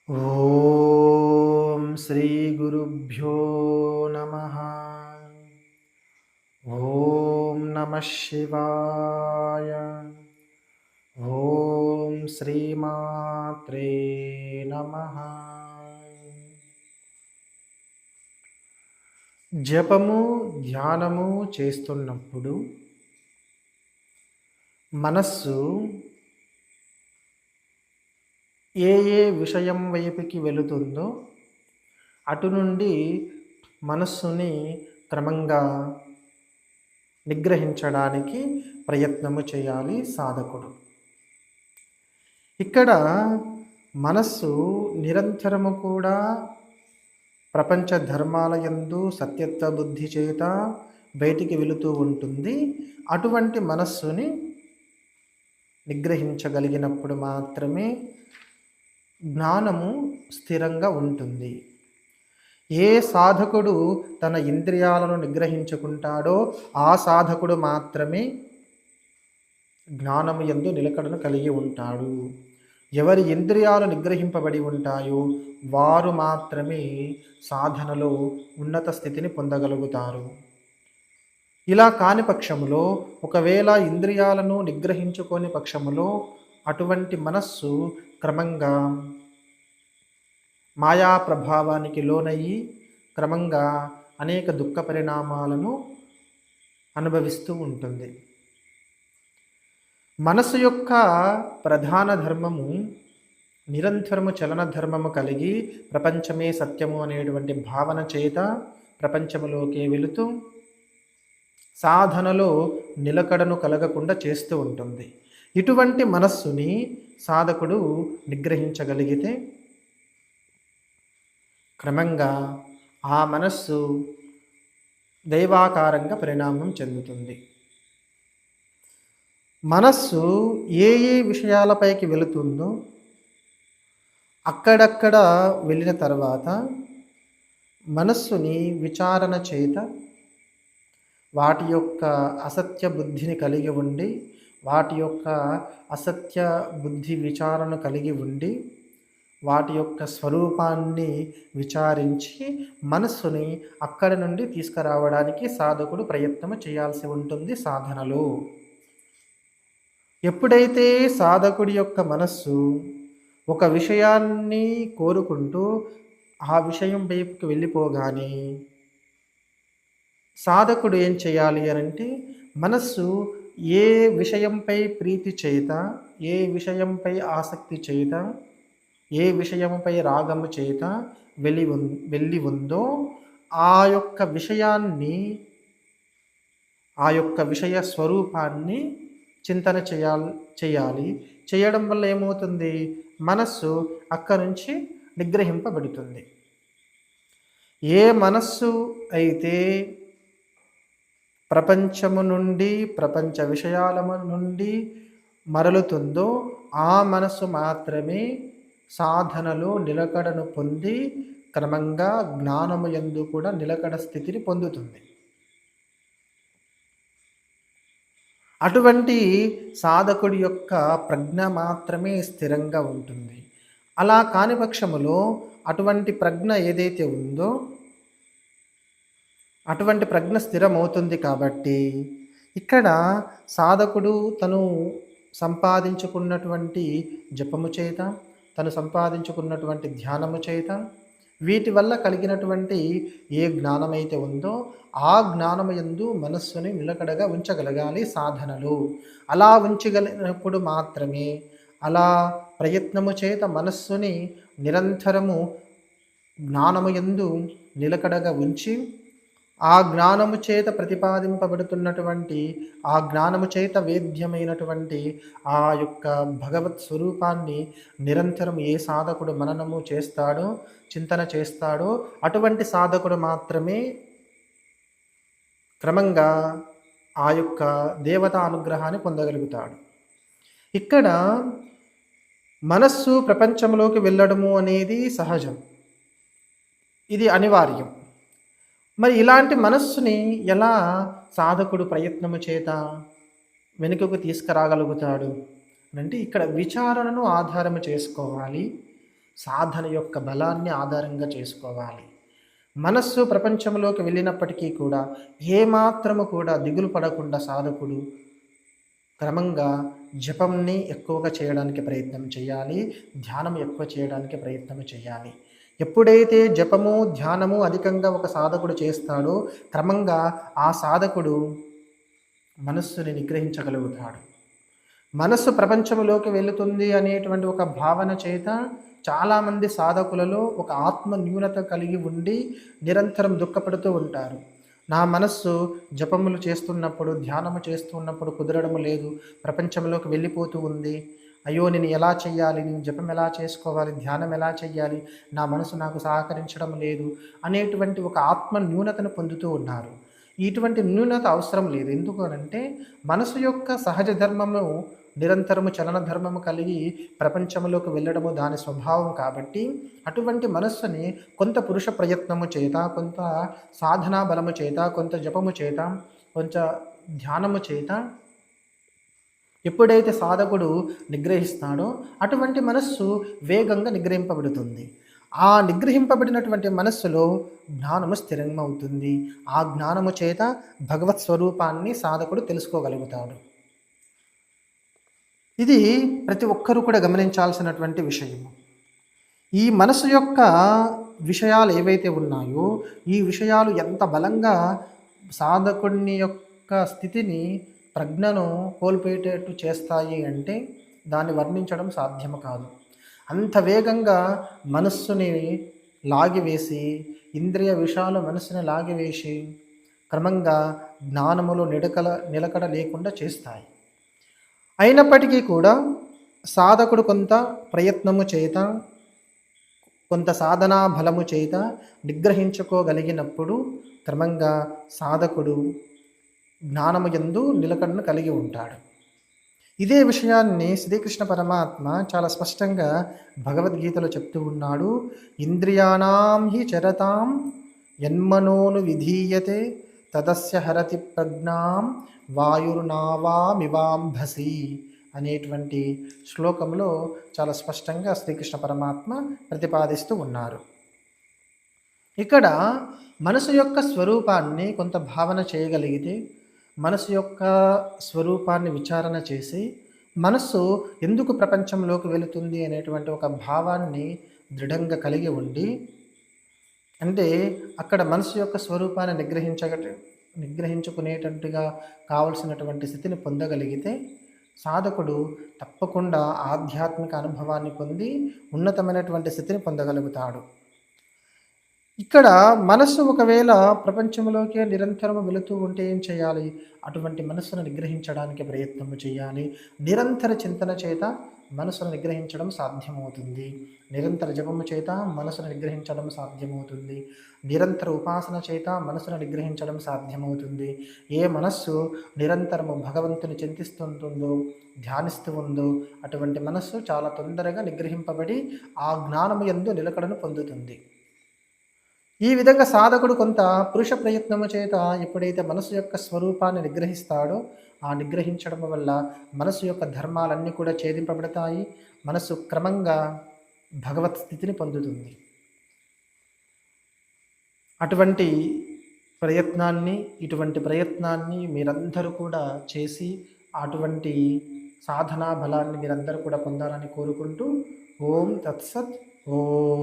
ఓం శ్రీ గురుభ్యో నమః. ఓం నమః శివాయ. ఓం శ్రీమాత్రే నమః. జపము ధ్యానము చేస్తున్నప్పుడు మనస్సు ఏ విషయం వైపుకి వెళుతుందో అటు నుండి మనస్సుని క్రమంగా నిగ్రహించడానికి ప్రయత్నము చేయాలి సాధకుడు. ఇక్కడ మనస్సు నిరంతరము కూడా ప్రపంచ ధర్మాల యందు సత్యత్వ బుద్ధి చేత బయటికి వెళుతూ ఉంటుంది. అటువంటి మనస్సుని నిగ్రహించగలిగినప్పుడు మాత్రమే జ్ఞానము స్థిరంగా ఉంటుంది. ఏ సాధకుడు తన ఇంద్రియాలను నిగ్రహించుకుంటాడో ఆ సాధకుడు మాత్రమే జ్ఞానము యందు నిలకడను కలిగి ఉంటాడు. ఎవరి ఇంద్రియాలు నిగ్రహింపబడి ఉంటాయో వారు మాత్రమే సాధనలో ఉన్నత స్థితిని పొందగలుగుతారు. ఇలా కాని పక్షములో, ఒకవేళ ఇంద్రియాలను నిగ్రహించుకోని పక్షములో అటువంటి మనస్సు క్రమంగా మాయా ప్రభావానికి లోనయ్యి క్రమంగా అనేక దుఃఖ పరిణామాలను అనుభవిస్తూ ఉంటుంది. మనసు యొక్క ప్రధాన ధర్మము నిరంతరము చలన ధర్మము కలిగి ప్రపంచమే సత్యము అనేటువంటి భావన చేత ప్రపంచములోకి వెళుతూ సాధనలో నిలకడను కలగకుండా చేస్తూ ఉంటుంది. ఇటువంటి మనస్సుని సాధకుడు నిగ్రహించగలిగితే క్రమంగా ఆ మనస్సు దైవాకారంగా పరిణామం చెందుతుంది. మనస్సు ఏ విషయాలపైకి వెళుతుందో అక్కడక్కడ వెళ్ళిన తర్వాత మనస్సుని విచారణ చేత వాటి యొక్క అసత్య బుద్ధిని కలిగి ఉండి, వాటి యొక్క అసత్య బుద్ధి విచారణ కలిగి ఉండి, వాటి యొక్క స్వరూపాన్ని విచారించి మనస్సుని అక్కడి నుండి తీసుకురావడానికి సాధకుడు ప్రయత్నం చేయాల్సి ఉంటుంది సాధనలో. ఎప్పుడైతే సాధకుడి యొక్క మనస్సు ఒక విషయాన్ని కోరుకుంటూ ఆ విషయం వైపుకి వెళ్ళిపోగానే సాధకుడు ఏం చేయాలి అనంటే, మనస్సు ఏ విషయంపై ప్రీతి చేత, ఏ విషయంపై ఆసక్తి చేత, ఏ విషయంపై రాగము చేత వెళ్ళి ఉందో ఆ యొక్క విషయాన్ని, ఆ యొక్క విషయ స్వరూపాన్ని చింతన చేయాలి. చేయడం వల్ల ఏమవుతుంది? మనస్సు అక్కడి నుంచి నిగ్రహింపబడుతుంది. ఏ మనస్సు అయితే ప్రపంచము నుండి, ప్రపంచ విషయాల నుండి మరలుతుందో ఆ మనస్సు మాత్రమే సాధనలో నిలకడను పొంది క్రమంగా జ్ఞానము యందు కూడా నిలకడ స్థితిని పొందుతుంది. అటువంటి సాధకుడి యొక్క ప్రజ్ఞ మాత్రమే స్థిరంగా ఉంటుంది. అలా కాని పక్షములో అటువంటి ప్రజ్ఞ ఏదైతే ఉందో అటువంటి ప్రజ్ఞ స్థిరమవుతుంది. కాబట్టి ఇక్కడ సాధకుడు తను సంపాదించుకున్నటువంటి జపము చేత, తను సంపాదించుకున్నటువంటి ధ్యానము చేత, వీటి వల్ల కలిగినటువంటి ఏ జ్ఞానమైతే ఉందో ఆ జ్ఞానము యందు మనస్సుని నిలకడగా ఉంచగలగాలి సాధనలు. అలా ఉంచగలిగినప్పుడు మాత్రమే, అలా ప్రయత్నము చేత మనస్సుని నిరంతరము జ్ఞానము యందు నిలకడగా ఉంచి, ఆ జ్ఞానము చేత ప్రతిపాదింపబడుతున్నటువంటి, ఆ జ్ఞానము చేత వేద్యమైనటువంటి ఆ యొక్క భగవత్ స్వరూపాన్ని నిరంతరం ఏ సాధకుడు మననము చేస్తాడో, చింతన చేస్తాడో అటువంటి సాధకుడు మాత్రమే క్రమంగా ఆ యొక్క దేవతా అనుగ్రహాన్ని పొందగలుగుతాడు. ఇక్కడ మనస్సు ప్రపంచంలోకి వెళ్ళడము అనేది సహజం, ఇది అనివార్యం. మరి ఇలాంటి మనస్సుని ఎలా సాధకుడు ప్రయత్నము చేత వెనుకకు తీసుకురాగలుగుతాడు అంటే, ఇక్కడ విచారణను ఆధారము చేసుకోవాలి. సాధన యొక్క బలాన్ని ఆధారంగా చేసుకోవాలి. మనస్సు ప్రపంచంలోకి వెళ్ళినప్పటికీ కూడా ఏమాత్రము కూడా దిగులు పడకుండా సాధకుడు క్రమంగా జపంని ఎక్కువగా చేయడానికి ప్రయత్నం చేయాలి. ధ్యానం ఎక్కువ చేయడానికి ప్రయత్నం చేయాలి. ఎప్పుడైతే జపము, ధ్యానము అధికంగా ఒక సాధకుడు చేస్తాడో క్రమంగా ఆ సాధకుడు మనస్సుని నిగ్రహించగలుగుతాడు. మనస్సు ప్రపంచంలోకి వెళుతుంది అనేటువంటి ఒక భావన చేత చాలామంది సాధకులలో ఒక ఆత్మ న్యూనత కలిగి ఉండి నిరంతరం దుఃఖపడుతూ ఉంటారు. నా మనస్సు జపములు చేస్తున్నప్పుడు, ధ్యానము చేస్తున్నప్పుడు కుదరడం లేదు, ప్రపంచంలోకి వెళ్ళిపోతూ ఉంది. అయ్యో, నేను ఎలా చేయాలి, నేను జపం ఎలా చేసుకోవాలి, ధ్యానం ఎలా చేయాలి, నా మనసు నాకు సహకరించడం లేదు అనేటువంటి ఒక ఆత్మ న్యూనతను పొందుతూ ఉన్నారు. ఇటువంటి న్యూనత అవసరం లేదు. ఎందుకు అనంటే మనసు యొక్క సహజ ధర్మము నిరంతరము చలన ధర్మము కలిగి ప్రపంచంలోకి వెళ్ళడము దాని స్వభావం కాబట్టి అటువంటి మనస్సుని కొంత పురుష ప్రయత్నము చేత, కొంత సాధనా బలము చేత, కొంత జపము చేత, కొంత ధ్యానము చేత ఎప్పుడైతే సాధకుడు నిగ్రహిస్తాడో అటువంటి మనస్సు వేగంగా నిగ్రహింపబడుతుంది. ఆ నిగ్రహింపబడినటువంటి మనస్సులో జ్ఞానము స్థిరమవుతుంది. ఆ జ్ఞానము చేత భగవత్ స్వరూపాన్ని సాధకుడు తెలుసుకోగలుగుతాడు. ఇది ప్రతి ఒక్కరూ కూడా గమనించాల్సినటువంటి విషయము. ఈ మనసు యొక్క విషయాలు ఏవైతే ఉన్నాయో ఈ విషయాలు ఎంత బలంగా సాధకుని యొక్క స్థితిని, ప్రజ్ఞను కోల్పోయేటట్టు చేస్తాయి అంటే దాన్ని వర్ణించడం సాధ్యము కాదు. అంత వేగంగా మనస్సుని లాగివేసి, ఇంద్రియ విషయాలు మనస్సుని లాగివేసి క్రమంగా జ్ఞానములో నిలకడ లేకుండా చేస్తాయి. అయినప్పటికీ కూడా సాధకుడు కొంత ప్రయత్నము చేత, కొంత సాధనా బలము చేత నిగ్రహించుకోగలిగినప్పుడు క్రమంగా సాధకుడు జ్ఞానము యందు నిలకడను కలిగి ఉంటాడు. ఇదే విషయాన్ని శ్రీకృష్ణ పరమాత్మ చాలా స్పష్టంగా భగవద్గీతలో చెప్తూ ఉన్నాడు. ఇంద్రియాణం హి చరతాం యన్మనోను విధీయతే తదస్య హరతి ప్రజ్ఞాం వాయుర్నావామివాంభసి అనేటువంటి శ్లోకంలో చాలా స్పష్టంగా శ్రీకృష్ణ పరమాత్మ ప్రతిపాదిస్తూ ఉన్నారు. ఇక్కడ మనసు యొక్క స్వరూపాన్ని కొంత భావన చేయగలిగితే, మనసు యొక్క స్వరూపాన్ని విచారణ చేసి మనస్సు ఎందుకు ప్రపంచంలోకి వెళుతుంది అనేటువంటి ఒక భావాన్ని దృఢంగా కలిగి ఉండి, అంటే అక్కడ మనసు యొక్క స్వరూపాన్ని నిగ్రహించుకునేటట్టుగా కావలసినటువంటి స్థితిని పొందగలిగితే సాధకుడు తప్పకుండా ఆధ్యాత్మిక అనుభవాన్ని పొంది ఉన్నతమైనటువంటి స్థితిని పొందగలుగుతాడు. ఇక్కడ మనస్సు ఒకవేళ ప్రపంచంలోకి నిరంతరం వెళుతూ ఉంటే ఏం చేయాలి? అటువంటి మనస్సును నిగ్రహించడానికి ప్రయత్నం చేయాలి. నిరంతర చింతన చేత మనసును నిగ్రహించడం సాధ్యమవుతుంది. నిరంతర జపము చేత మనసును నిగ్రహించడం సాధ్యమవుతుంది. నిరంతర ఉపాసన చేత మనసును నిగ్రహించడం సాధ్యమవుతుంది. ఏ మనస్సు నిరంతరము భగవంతుని చింతిస్తుంటుందో, ధ్యానిస్తూ ఉందో అటువంటి మనస్సు చాలా తొందరగా నిగ్రహింపబడి ఆ జ్ఞానము యందు నిలకడను పొందుతుంది. ఈ విధంగా సాధకుడు కొంత పురుష ప్రయత్నము చేత ఎప్పుడైతే మనసు యొక్క స్వరూపాన్ని నిగ్రహిస్తాడో ఆ నిగ్రహించడం వల్ల మనసు యొక్క ధర్మాలన్నీ కూడా ఛేదింపబడతాయి. మనసు క్రమంగా భగవత్ స్థితిని పొందుతుంది. ఇటువంటి ప్రయత్నాన్ని మీరందరూ కూడా చేసి అటువంటి సాధనా బలాన్ని మీరందరూ కూడా పొందాలని కోరుకుంటూ ఓం తత్సత్. ఓం